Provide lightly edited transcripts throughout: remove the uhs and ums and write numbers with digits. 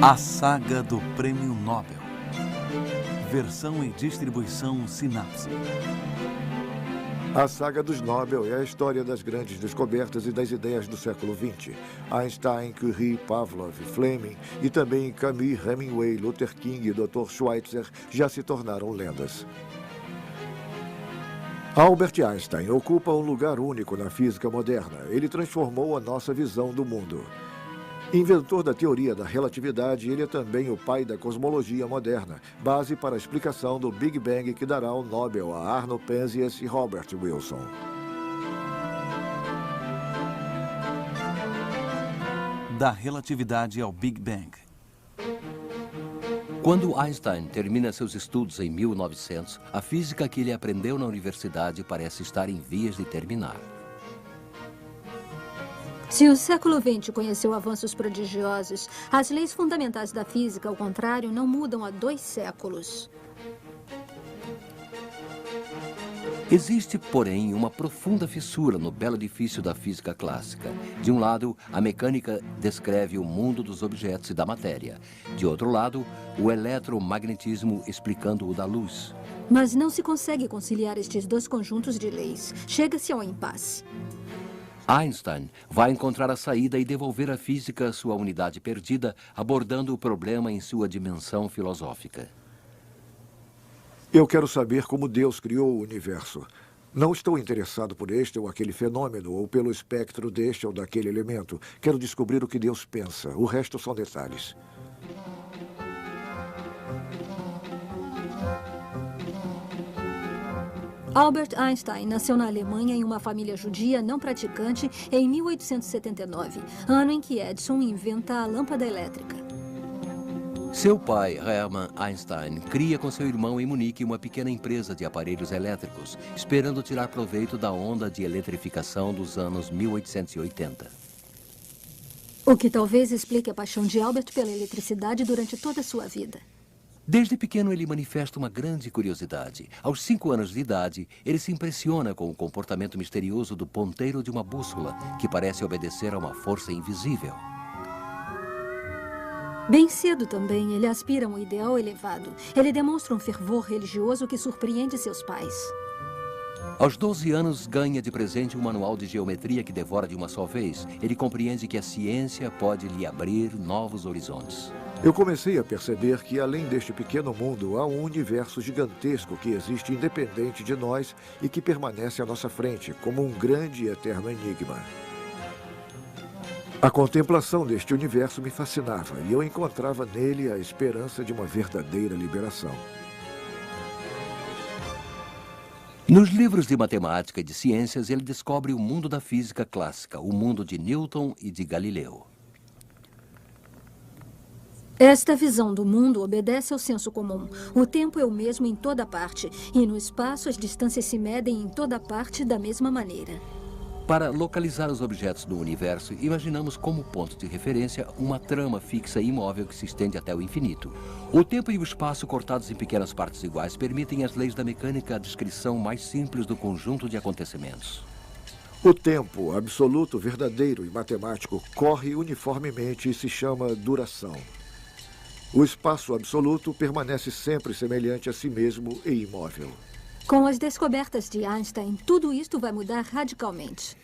A Saga do Prêmio Nobel. Versão e distribuição Sinapse. A Saga dos Nobel é a história das grandes descobertas e das ideias do século XX. Einstein, Curie, Pavlov, Fleming e também Camus, Hemingway, Luther King e Dr. Schweitzer já se tornaram lendas. Albert Einstein ocupa um lugar único na física moderna. Ele transformou a nossa visão do mundo. Inventor da teoria da relatividade, ele é também o pai da cosmologia moderna, base para a explicação do Big Bang que dará o Nobel a Arnold Penzias e Robert Wilson. Da relatividade ao Big Bang. Quando Einstein termina seus estudos em 1900, a física que ele aprendeu na universidade parece estar em vias de terminar. Se o século XX conheceu avanços prodigiosos, as leis fundamentais da física, ao contrário, não mudam há 2 séculos. Existe, porém, uma profunda fissura no belo edifício da física clássica. De um lado, a mecânica descreve o mundo dos objetos e da matéria. De outro lado, o eletromagnetismo explicando o da luz. Mas não se consegue conciliar estes 2 conjuntos de leis. Chega-se ao impasse. Einstein vai encontrar a saída e devolver à física sua unidade perdida, abordando o problema em sua dimensão filosófica. Eu quero saber como Deus criou o universo. Não estou interessado por este ou aquele fenômeno ou pelo espectro deste ou daquele elemento. Quero descobrir o que Deus pensa. O resto são detalhes. Albert Einstein nasceu na Alemanha em uma família judia não praticante em 1879, ano em que Edison inventa a lâmpada elétrica. Seu pai, Hermann Einstein, cria com seu irmão em Munique uma pequena empresa de aparelhos elétricos, esperando tirar proveito da onda de eletrificação dos anos 1880. O que talvez explique a paixão de Albert pela eletricidade durante toda a sua vida. Desde pequeno, ele manifesta uma grande curiosidade. Aos 5 anos de idade, ele se impressiona com o comportamento misterioso do ponteiro de uma bússola, que parece obedecer a uma força invisível. Bem cedo também, ele aspira a um ideal elevado. Ele demonstra um fervor religioso que surpreende seus pais. Aos 12 anos, ganha de presente um manual de geometria que devora de uma só vez. Ele compreende que a ciência pode lhe abrir novos horizontes. Eu comecei a perceber que, além deste pequeno mundo, há um universo gigantesco que existe independente de nós e que permanece à nossa frente, como um grande e eterno enigma. A contemplação deste universo me fascinava e eu encontrava nele a esperança de uma verdadeira liberação. Nos livros de matemática e de ciências, ele descobre o mundo da física clássica, o mundo de Newton e de Galileu. Esta visão do mundo obedece ao senso comum. O tempo é o mesmo em toda parte, e no espaço as distâncias se medem em toda parte da mesma maneira. Para localizar os objetos do universo, imaginamos como ponto de referência uma trama fixa e imóvel que se estende até o infinito. O tempo e o espaço, cortados em pequenas partes iguais, permitem às leis da mecânica a descrição mais simples do conjunto de acontecimentos. O tempo, absoluto, verdadeiro e matemático, corre uniformemente e se chama duração. O espaço absoluto permanece sempre semelhante a si mesmo e imóvel. Com as descobertas de Einstein, tudo isto vai mudar radicalmente.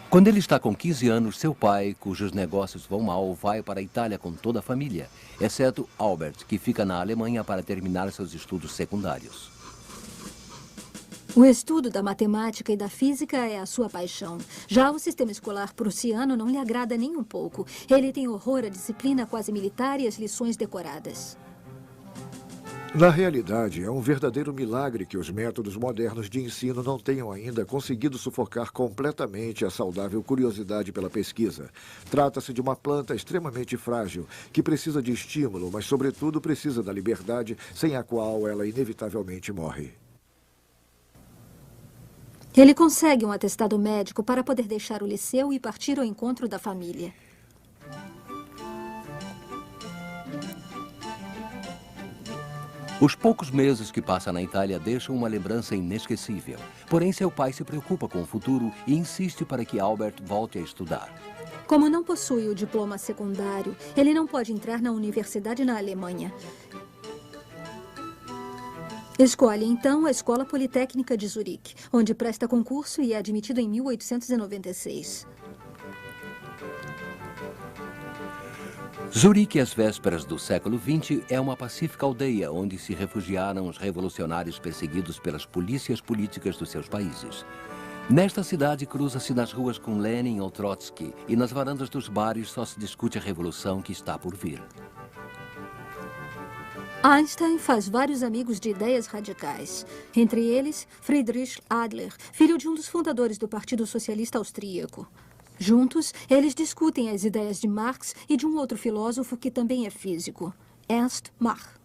Quando ele está com 15 anos, seu pai, cujos negócios vão mal, vai para a Itália com toda a família, exceto Albert, que fica na Alemanha para terminar seus estudos secundários. O estudo da matemática e da física é a sua paixão. Já o sistema escolar prussiano não lhe agrada nem um pouco. Ele tem horror à disciplina quase militar e às lições decoradas. Na realidade, é um verdadeiro milagre que os métodos modernos de ensino não tenham ainda conseguido sufocar completamente a saudável curiosidade pela pesquisa. Trata-se de uma planta extremamente frágil, que precisa de estímulo, mas, sobretudo, precisa da liberdade, sem a qual ela inevitavelmente morre. Ele consegue um atestado médico para poder deixar o liceu e partir ao encontro da família. Os poucos meses que passa na Itália deixam uma lembrança inesquecível. Porém, seu pai se preocupa com o futuro e insiste para que Albert volte a estudar. Como não possui o diploma secundário, ele não pode entrar na universidade na Alemanha. Escolhe, então, a Escola Politécnica de Zurique, onde presta concurso e é admitido em 1896. Zurique, às vésperas do século XX, é uma pacífica aldeia onde se refugiaram os revolucionários perseguidos pelas polícias políticas dos seus países. Nesta cidade, cruza-se nas ruas com Lenin ou Trotsky e nas varandas dos bares só se discute a revolução que está por vir. Einstein faz vários amigos de ideias radicais. Entre eles, Friedrich Adler, filho de um dos fundadores do Partido Socialista Austríaco. Juntos, eles discutem as ideias de Marx e de um outro filósofo que também é físico, Ernst Mach.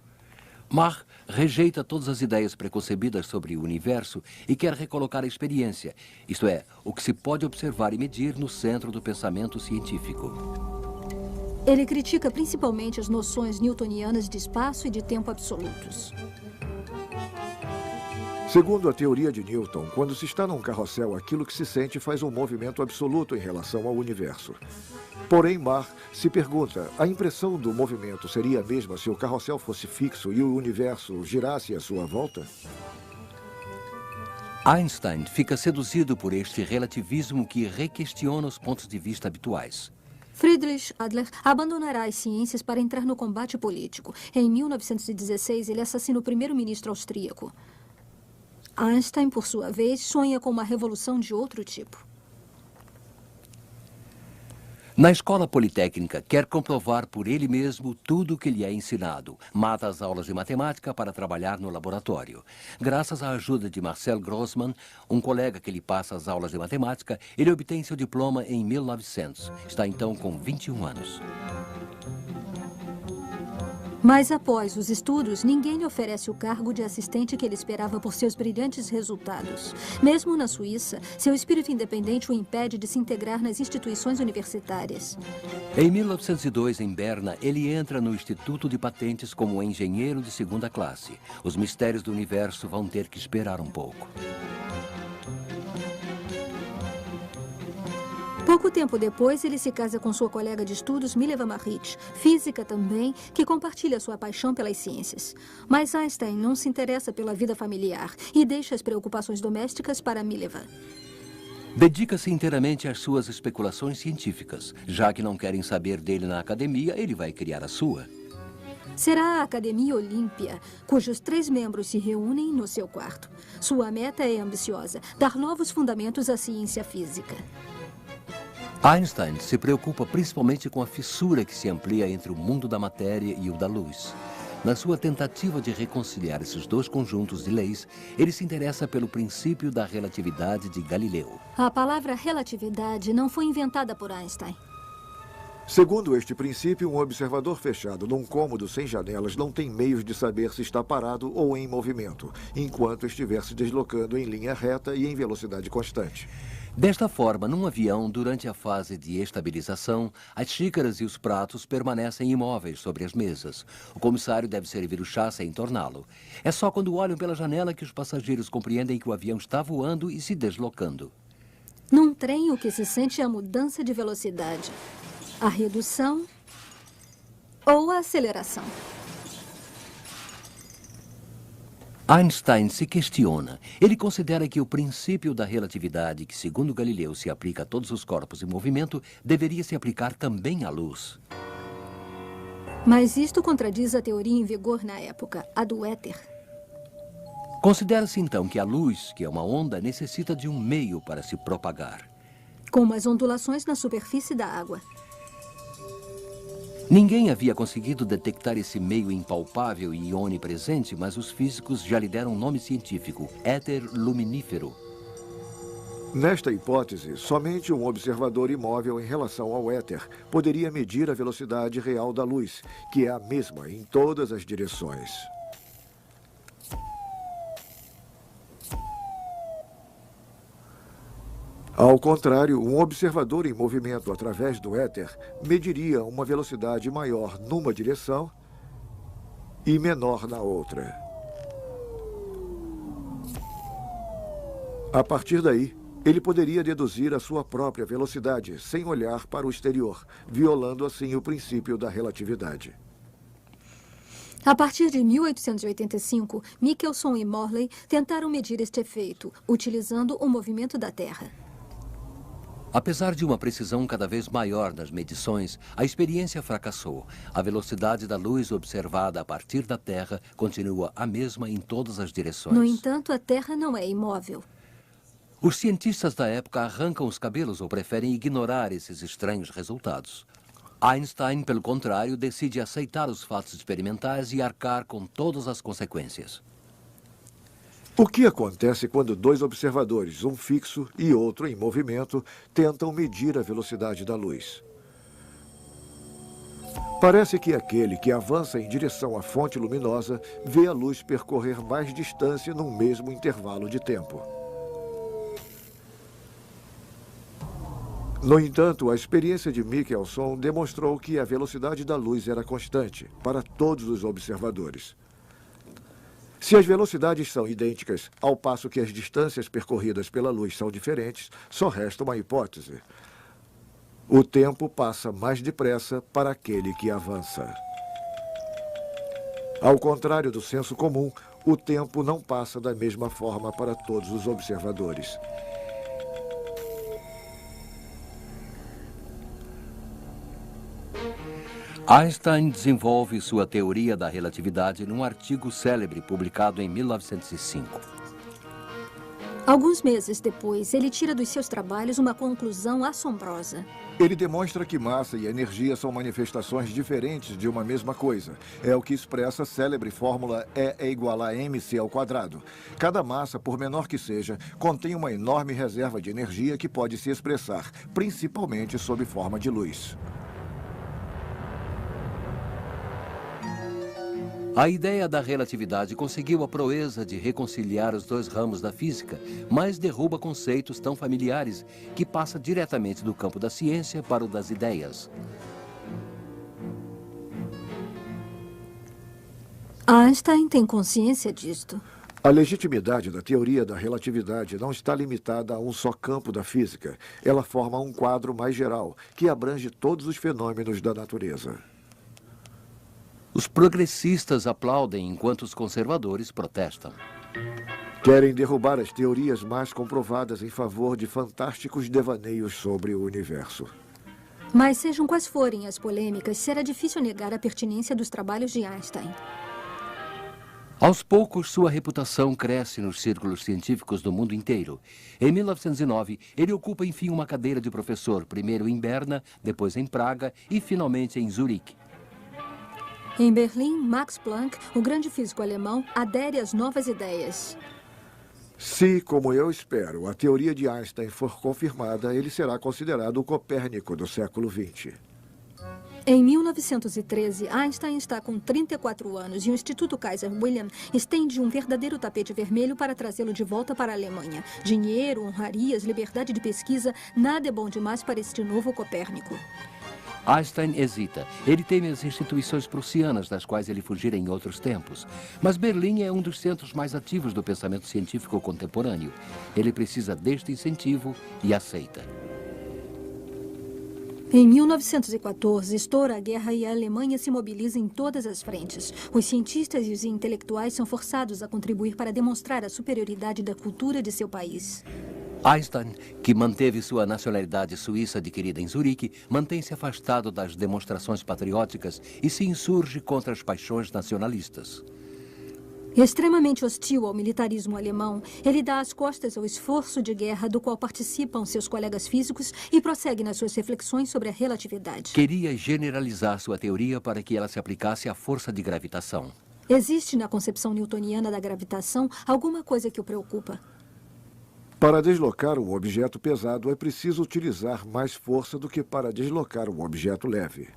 Mach rejeita todas as ideias preconcebidas sobre o universo e quer recolocar a experiência, isto é, o que se pode observar e medir no centro do pensamento científico. Ele critica principalmente as noções newtonianas de espaço e de tempo absolutos. Segundo a teoria de Newton, quando se está num carrossel, aquilo que se sente faz um movimento absoluto em relação ao universo. Porém, Mach se pergunta, a impressão do movimento seria a mesma se o carrossel fosse fixo e o universo girasse à sua volta? Einstein fica seduzido por este relativismo que requestiona os pontos de vista habituais. Friedrich Adler abandonará as ciências para entrar no combate político. Em 1916, ele assassina o primeiro-ministro austríaco. Einstein, por sua vez, sonha com uma revolução de outro tipo. Na escola politécnica, quer comprovar por ele mesmo tudo o que lhe é ensinado. Mata as aulas de matemática para trabalhar no laboratório. Graças à ajuda de Marcel Grossmann, um colega que lhe passa as aulas de matemática, ele obtém seu diploma em 1900. Está então com 21 anos. Mas após os estudos, ninguém lhe oferece o cargo de assistente que ele esperava por seus brilhantes resultados. Mesmo na Suíça, seu espírito independente o impede de se integrar nas instituições universitárias. Em 1902, em Berna, ele entra no Instituto de Patentes como engenheiro de segunda classe. Os mistérios do universo vão ter que esperar um pouco. Pouco tempo depois, ele se casa com sua colega de estudos, Mileva Marić, física também, que compartilha sua paixão pelas ciências. Mas Einstein não se interessa pela vida familiar e deixa as preocupações domésticas para Mileva. Dedica-se inteiramente às suas especulações científicas. Já que não querem saber dele na academia, ele vai criar a sua. Será a Academia Olímpia, cujos 3 membros se reúnem no seu quarto. Sua meta é ambiciosa, dar novos fundamentos à ciência física. Einstein se preocupa principalmente com a fissura que se amplia entre o mundo da matéria e o da luz. Na sua tentativa de reconciliar esses dois conjuntos de leis, ele se interessa pelo princípio da relatividade de Galileu. A palavra relatividade não foi inventada por Einstein. Segundo este princípio, um observador fechado num cômodo sem janelas não tem meios de saber se está parado ou em movimento, enquanto estiver se deslocando em linha reta e em velocidade constante. Desta forma, num avião, durante a fase de estabilização, as xícaras e os pratos permanecem imóveis sobre as mesas. O comissário deve servir o chá sem torná-lo. É só quando olham pela janela que os passageiros compreendem que o avião está voando e se deslocando. Num trem, o que se sente é a mudança de velocidade, a redução ou a aceleração. Einstein se questiona. Ele considera que o princípio da relatividade, que segundo Galileu se aplica a todos os corpos em movimento, deveria se aplicar também à luz. Mas isto contradiz a teoria em vigor na época, a do éter. Considera-se então que a luz, que é uma onda, necessita de um meio para se propagar. Como as ondulações na superfície da água. Ninguém havia conseguido detectar esse meio impalpável e onipresente, mas os físicos já lhe deram um nome científico, éter luminífero. Nesta hipótese, somente um observador imóvel em relação ao éter poderia medir a velocidade real da luz, que é a mesma em todas as direções. Ao contrário, um observador em movimento através do éter mediria uma velocidade maior numa direção e menor na outra. A partir daí, Ele poderia deduzir a sua própria velocidade, sem olhar para o exterior, violando assim o princípio da relatividade. A partir de 1885, Michelson e Morley tentaram medir este efeito, utilizando o movimento da Terra. Apesar de uma precisão cada vez maior nas medições, a experiência fracassou. A velocidade da luz observada a partir da Terra continua a mesma em todas as direções. No entanto, a Terra não é imóvel. Os cientistas da época arrancam os cabelos ou preferem ignorar esses estranhos resultados. Einstein, pelo contrário, decide aceitar os fatos experimentais e arcar com todas as consequências. O que acontece quando dois observadores, um fixo e outro em movimento, tentam medir a velocidade da luz? Parece que aquele que avança em direção à fonte luminosa vê a luz percorrer mais distância num mesmo intervalo de tempo. No entanto, a experiência de Michelson demonstrou que a velocidade da luz era constante para todos os observadores. Se as velocidades são idênticas, ao passo que as distâncias percorridas pela luz são diferentes, só resta uma hipótese. O tempo passa mais depressa para aquele que avança. Ao contrário do senso comum, o tempo não passa da mesma forma para todos os observadores. Einstein desenvolve sua teoria da relatividade num artigo célebre publicado em 1905. Alguns meses depois, ele tira dos seus trabalhos uma conclusão assombrosa. Ele demonstra que massa e energia são manifestações diferentes de uma mesma coisa. É o que expressa a célebre fórmula E é igual a mc ao quadrado. Cada massa, por menor que seja, contém uma enorme reserva de energia que pode se expressar, principalmente sob forma de luz. A ideia da relatividade conseguiu a proeza de reconciliar os dois ramos da física, mas derruba conceitos tão familiares que passa diretamente do campo da ciência para o das ideias. Einstein tem consciência disto. A legitimidade da teoria da relatividade não está limitada a um só campo da física. Ela forma um quadro mais geral, que abrange todos os fenômenos da natureza. Os progressistas aplaudem enquanto os conservadores protestam. Querem derrubar as teorias mais comprovadas em favor de fantásticos devaneios sobre o universo. Mas sejam quais forem as polêmicas, será difícil negar a pertinência dos trabalhos de Einstein. Aos poucos, sua reputação cresce nos círculos científicos do mundo inteiro. Em 1909, ele ocupa enfim uma cadeira de professor, primeiro em Berna, depois em Praga e finalmente em Zurique. Em Berlim, Max Planck, o grande físico alemão, adere às novas ideias. Se, como eu espero, a teoria de Einstein for confirmada, ele será considerado o Copérnico do século XX. Em 1913, Einstein está com 34 anos e o Instituto Kaiser Wilhelm estende um verdadeiro tapete vermelho para trazê-lo de volta para a Alemanha. Dinheiro, honrarias, liberdade de pesquisa, nada é bom demais para este novo Copérnico. Einstein hesita. Ele teme as instituições prussianas das quais ele fugira em outros tempos. Mas Berlim é um dos centros mais ativos do pensamento científico contemporâneo. Ele precisa deste incentivo e aceita. Em 1914, estoura a guerra e a Alemanha se mobiliza em todas as frentes. Os cientistas e os intelectuais são forçados a contribuir para demonstrar a superioridade da cultura de seu país. Einstein, que manteve sua nacionalidade suíça adquirida em Zurique, mantém-se afastado das demonstrações patrióticas e se insurge contra as paixões nacionalistas. Extremamente hostil ao militarismo alemão, ele dá as costas ao esforço de guerra do qual participam seus colegas físicos e prossegue nas suas reflexões sobre a relatividade. Queria generalizar sua teoria para que ela se aplicasse à força de gravitação. Existe na concepção newtoniana da gravitação alguma coisa que o preocupa? Para deslocar um objeto pesado, é preciso utilizar mais força do que para deslocar um objeto leve.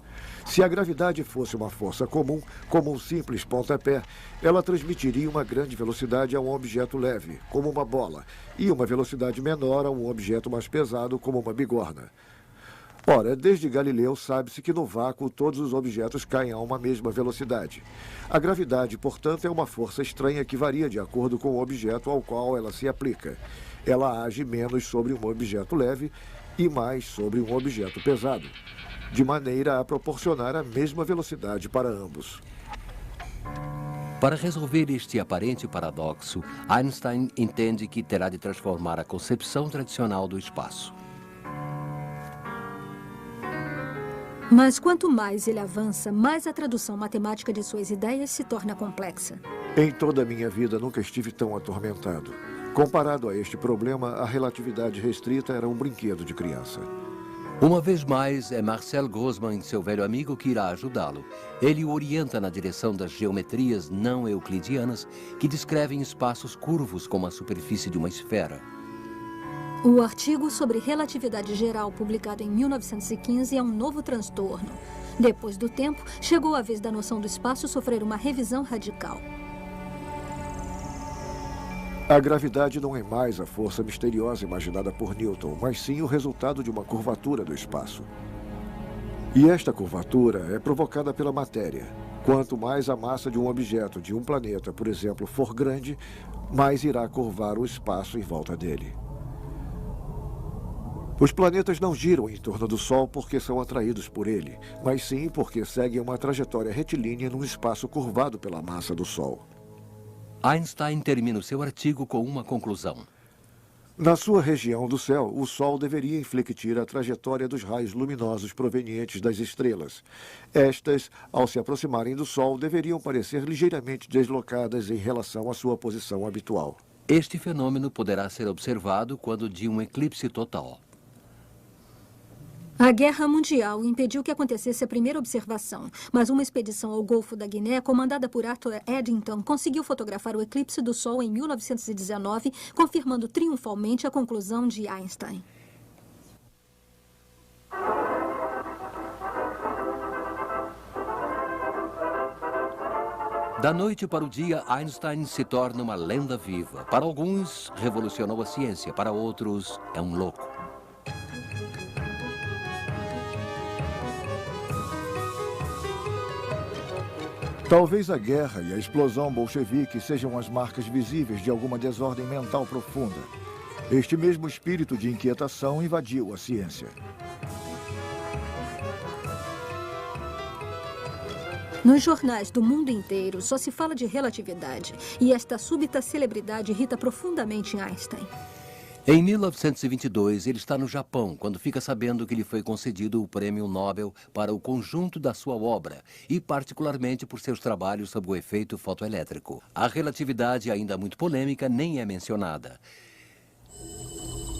Se a gravidade fosse uma força comum, como um simples pontapé, ela transmitiria uma grande velocidade a um objeto leve, como uma bola, e uma velocidade menor a um objeto mais pesado, como uma bigorna. Ora, desde Galileu sabe-se que no vácuo todos os objetos caem a uma mesma velocidade. A gravidade, portanto, é uma força estranha que varia de acordo com o objeto ao qual ela se aplica. ela age menos sobre um objeto leve e mais sobre um objeto pesado, de maneira a proporcionar a mesma velocidade para ambos. Para resolver este aparente paradoxo, Einstein entende que terá de transformar a concepção tradicional do espaço. Mas quanto mais ele avança, mais a tradução matemática de suas ideias se torna complexa. Em toda a minha vida nunca estive tão atormentado. Comparado a este problema, a relatividade restrita era um brinquedo de criança. Uma vez mais, é Marcel Grossmann, seu velho amigo, que irá ajudá-lo. Ele o orienta na direção das geometrias não euclidianas que descrevem espaços curvos como a superfície de uma esfera. O artigo sobre relatividade geral, publicado em 1915, é um novo transtorno. Depois do tempo, chegou a vez da noção do espaço sofrer uma revisão radical. A gravidade não é mais a força misteriosa imaginada por Newton, mas sim o resultado de uma curvatura do espaço. E esta curvatura é provocada pela matéria. Quanto mais a massa de um objeto, de um planeta, por exemplo, for grande, mais irá curvar o espaço em volta dele. Os planetas não giram em torno do Sol porque são atraídos por ele, mas sim porque seguem uma trajetória retilínea num espaço curvado pela massa do Sol. Einstein termina o seu artigo com uma conclusão. Na sua região do céu, o Sol deveria inflectir a trajetória dos raios luminosos provenientes das estrelas. Estas, ao se aproximarem do Sol, deveriam parecer ligeiramente deslocadas em relação à sua posição habitual. Este fenômeno poderá ser observado quando de um eclipse total. A Guerra Mundial impediu que acontecesse a primeira observação, mas uma expedição ao Golfo da Guiné, comandada por Arthur Eddington, conseguiu fotografar o eclipse do Sol em 1919, confirmando triunfalmente a conclusão de Einstein. Da noite para o dia, Einstein se torna uma lenda viva. Para alguns, revolucionou a ciência, para outros, é um louco. Talvez a guerra e a explosão bolchevique sejam as marcas visíveis de alguma desordem mental profunda. Este mesmo espírito de inquietação invadiu a ciência. Nos jornais do mundo inteiro só se fala de relatividade, e esta súbita celebridade irrita profundamente Einstein. Em 1922, ele está no Japão quando fica sabendo que lhe foi concedido o Prêmio Nobel para o conjunto da sua obra e particularmente por seus trabalhos sobre o efeito fotoelétrico. A relatividade, ainda muito polêmica, nem é mencionada.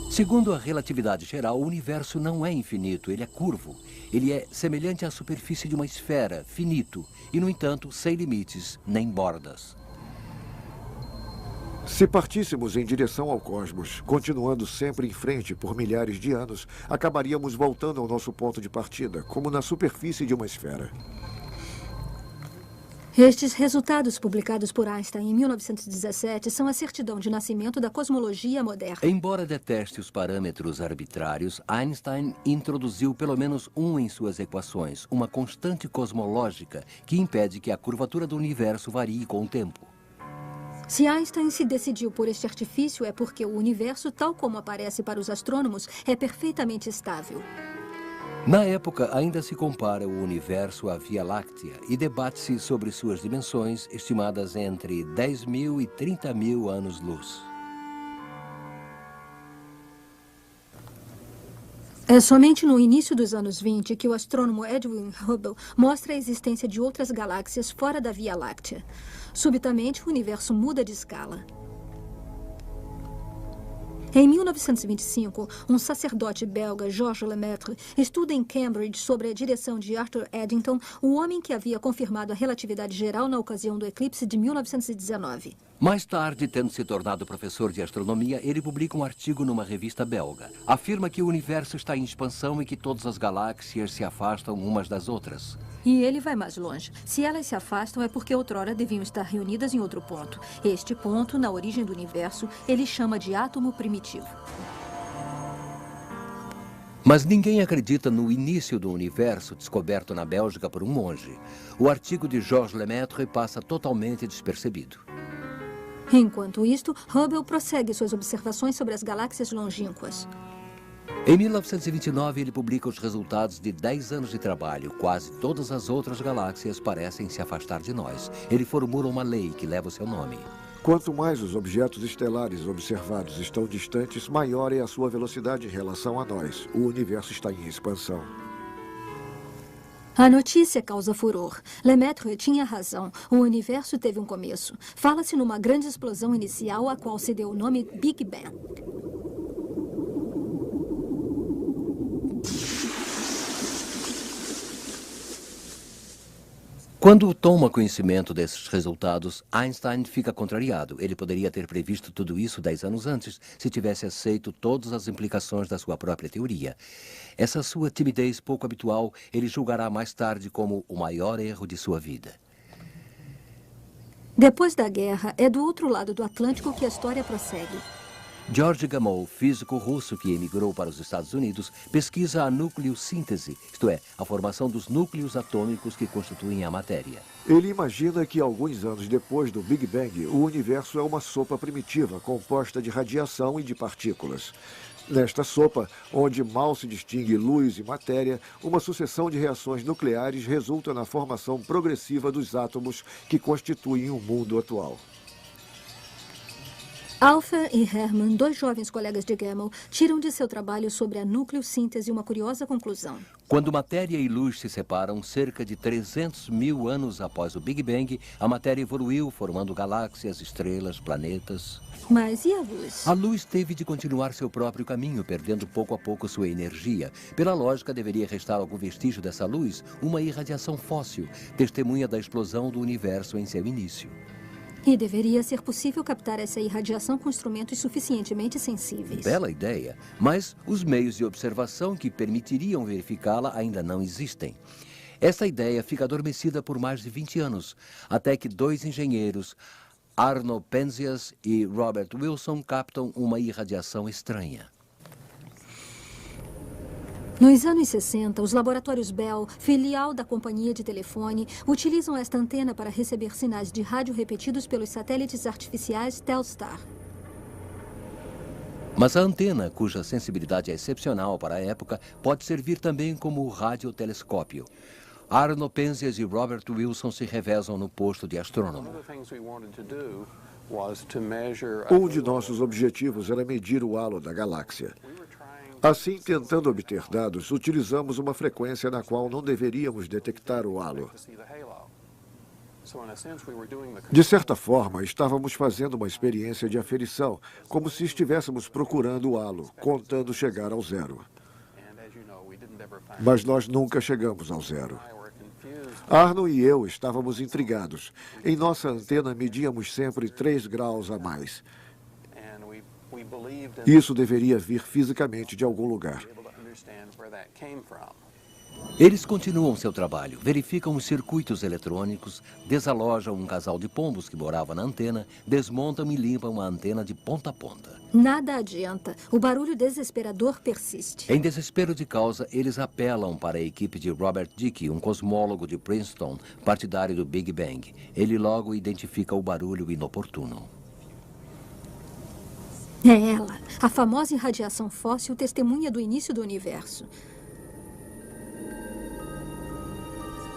Segundo a relatividade geral, o universo não é infinito, ele é curvo. Ele é semelhante à superfície de uma esfera, finito, e, no entanto, sem limites nem bordas. Se partíssemos em direção ao cosmos, continuando sempre em frente por milhares de anos, acabaríamos voltando ao nosso ponto de partida, como na superfície de uma esfera. Estes resultados publicados por Einstein em 1917 são a certidão de nascimento da cosmologia moderna. Embora deteste os parâmetros arbitrários, Einstein introduziu pelo menos um em suas equações, uma constante cosmológica que impede que a curvatura do universo varie com o tempo. Se Einstein se decidiu por este artifício é porque o universo, tal como aparece para os astrônomos, é perfeitamente estável. Na época, ainda se compara o universo à Via Láctea e debate-se sobre suas dimensões, estimadas entre 10.000 e 30.000 anos-luz. É somente no início dos anos 20 que o astrônomo Edwin Hubble mostra a existência de outras galáxias fora da Via Láctea. Subitamente, o universo muda de escala. Em 1925, um sacerdote belga, Georges Lemaitre, estuda em Cambridge sob a direção de Arthur Eddington, o homem que havia confirmado a relatividade geral na ocasião do eclipse de 1919. Mais tarde, tendo se tornado professor de astronomia, ele publica um artigo numa revista belga. Afirma que o universo está em expansão e que todas as galáxias se afastam umas das outras. E ele vai mais longe. Se elas se afastam é porque outrora deviam estar reunidas em outro ponto. Este ponto, na origem do universo, ele chama de átomo primitivo. Mas ninguém acredita no início do universo descoberto na Bélgica por um monge. O artigo de Georges Lemaitre passa totalmente despercebido. Enquanto isto, Hubble prossegue suas observações sobre as galáxias longínquas. Em 1929, ele publica os resultados de 10 anos de trabalho. Quase todas as outras galáxias parecem se afastar de nós. Ele formula uma lei que leva o seu nome. Quanto mais os objetos estelares observados estão distantes, maior é a sua velocidade em relação a nós. O universo está em expansão. A notícia causa furor. Lemaitre tinha razão. O universo teve um começo. Fala-se numa grande explosão inicial, a qual se deu o nome Big Bang. Quando toma conhecimento desses resultados, Einstein fica contrariado. Ele poderia ter previsto tudo isso 10 anos antes, se tivesse aceito todas as implicações da sua própria teoria. Essa sua timidez pouco habitual, ele julgará mais tarde como o maior erro de sua vida. Depois da guerra, é do outro lado do Atlântico que a história prossegue. George Gamow, físico russo que emigrou para os Estados Unidos, pesquisa a nucleossíntese, isto é, a formação dos núcleos atômicos que constituem a matéria. Ele imagina que alguns anos depois do Big Bang, o universo é uma sopa primitiva, composta de radiação e de partículas. Nesta sopa, onde mal se distingue luz e matéria, uma sucessão de reações nucleares resulta na formação progressiva dos átomos que constituem o mundo atual. Alpher e Hermann, dois jovens colegas de Gamow, tiram de seu trabalho sobre a nucleossíntese uma curiosa conclusão. Quando matéria e luz se separam, cerca de 300 mil anos após o Big Bang, a matéria evoluiu, formando galáxias, estrelas, planetas. Mas e a luz? A luz teve de continuar seu próprio caminho, perdendo pouco a pouco sua energia. Pela lógica, deveria restar algum vestígio dessa luz, uma irradiação fóssil, testemunha da explosão do universo em seu início. E deveria ser possível captar essa irradiação com instrumentos suficientemente sensíveis. Bela ideia, mas os meios de observação que permitiriam verificá-la ainda não existem. Essa ideia fica adormecida por mais de 20 anos, até que dois engenheiros, Arno Penzias e Robert Wilson, captam uma irradiação estranha. Nos anos 60, os laboratórios Bell, filial da companhia de telefone, utilizam esta antena para receber sinais de rádio repetidos pelos satélites artificiais Telstar. Mas a antena, cuja sensibilidade é excepcional para a época, pode servir também como radiotelescópio. Arno Penzias e Robert Wilson se revezam no posto de astrônomo. Um de nossos objetivos era medir o halo da galáxia. Assim, tentando obter dados, utilizamos uma frequência na qual não deveríamos detectar o halo. De certa forma, estávamos fazendo uma experiência de aferição, como se estivéssemos procurando o halo, contando chegar ao zero. Mas nós nunca chegamos ao zero. Arno e eu estávamos intrigados. Em nossa antena medíamos sempre 3 graus a mais. Isso deveria vir fisicamente de algum lugar. Eles continuam seu trabalho, verificam os circuitos eletrônicos, desalojam um casal de pombos que morava na antena, desmontam e limpam a antena de ponta a ponta. Nada adianta. O barulho desesperador persiste. Em desespero de causa, eles apelam para a equipe de Robert Dicke, um cosmólogo de Princeton, partidário do Big Bang. Ele logo identifica o barulho inoportuno. É ela, a famosa irradiação fóssil testemunha do início do universo.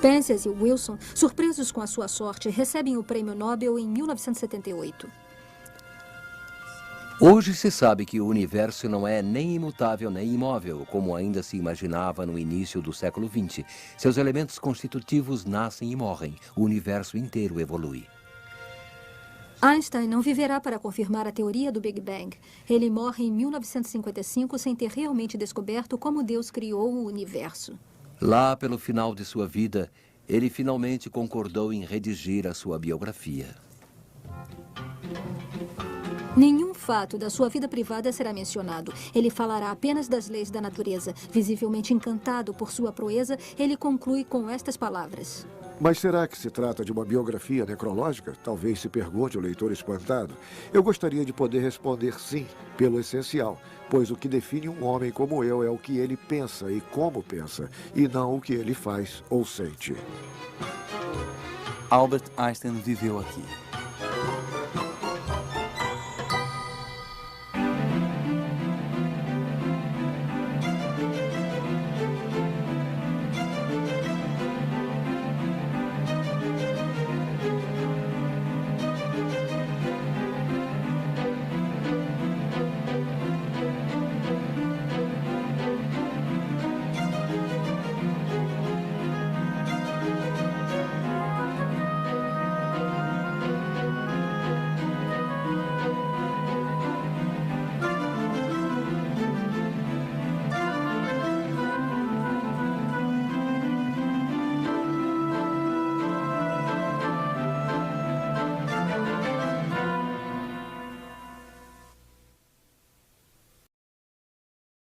Penzias e Wilson, surpresos com a sua sorte, recebem o Prêmio Nobel em 1978. Hoje se sabe que o universo não é nem imutável nem imóvel, como ainda se imaginava no início do século XX. Seus elementos constitutivos nascem e morrem. O universo inteiro evolui. Einstein não viverá para confirmar a teoria do Big Bang. Ele morre em 1955 sem ter realmente descoberto como Deus criou o universo. Lá pelo final de sua vida, ele finalmente concordou em redigir a sua biografia. Nenhum fato da sua vida privada será mencionado. Ele falará apenas das leis da natureza. Visivelmente encantado por sua proeza, ele conclui com estas palavras. Mas será que se trata de uma biografia necrológica? Talvez se pergunte o leitor espantado. Eu gostaria de poder responder sim, pelo essencial, pois o que define um homem como eu é o que ele pensa e como pensa, e não o que ele faz ou sente. Albert Einstein viveu aqui.